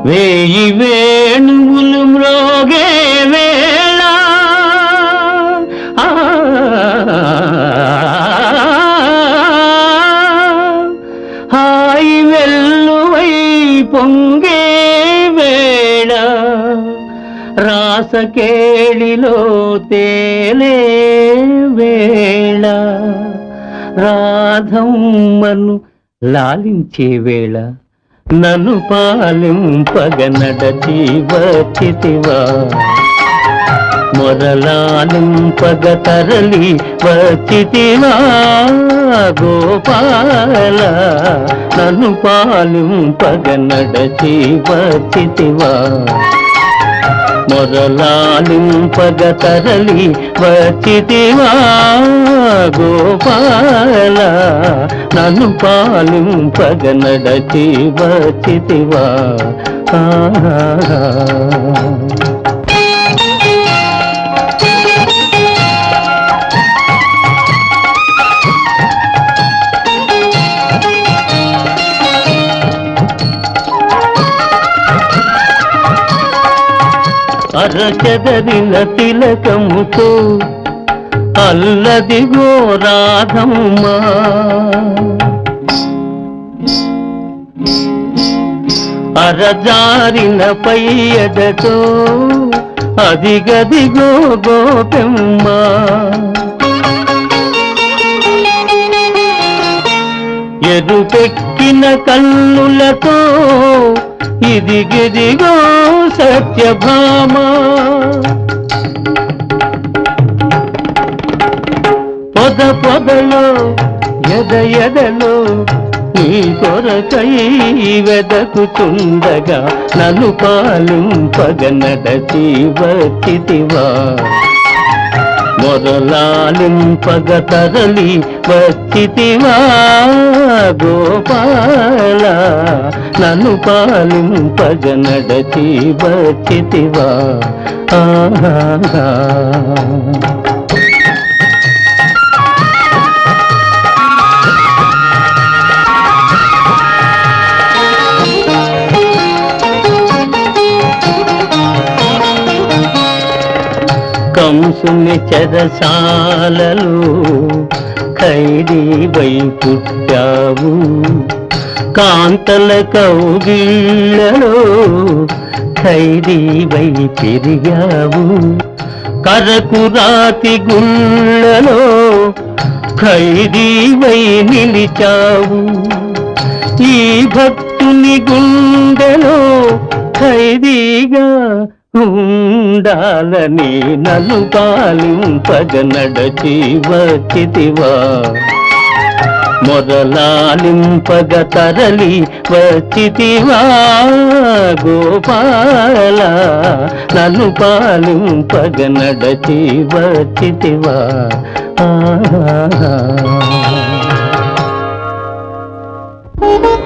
వేయి వేణువులు మ్రోగే వేళ హాయి వెల్లువై పొంగే వేళ రాసకేళిలో తేలే వేళ రాధమ్మను లాలించే వేళ నన్ను పాలింపగ నడచి వచ్చితివా మొరలాలింపగ తరలి వచ్చితివా గోపాల నన్ను పాలింపగ నడచి వచ్చితివా మొరలాలింపగ తరలి వచ్చితివా గోపాల నన్ను పాలింపగ నడచి వచ్చితివా అరచెదరిన తిలకముతో అల్లదిగో రాధమ్మ అరజారిన పయ్యదతో అదిగదిగో గోపెమ్మ ఎరుపెక్కిన కన్నులతో ఇదిగిదిగో సత్యభామ పొద పొదలో ఎదలో నీ కొరకై వెదకుచుండగా నన్ను పాలింపగ నడచి వచ్చితివా మొరలాలింపగ తరలి వచ్చితివా గోపాల నన్ను పాలింపగ నడచి వచ్చితివా కంసుని చెరసాలలో ఖైదీవై పుట్టావు కాంతల కౌగిళ్ళలో ఖైదీవై పెరిగావు కరకురాతి గుళ్ళలో ఖైదీవై నిలిచావు ఈ భక్తుని గుండెలో ఖైదీగా ఉండాలని నన్ను పాలింపగ నడచి వచ్చితివా మొరలాలింపగ తరలి వచ్చితివా గోపాల నన్ను పాలింపగ నడచి వచ్చితివా Thank you.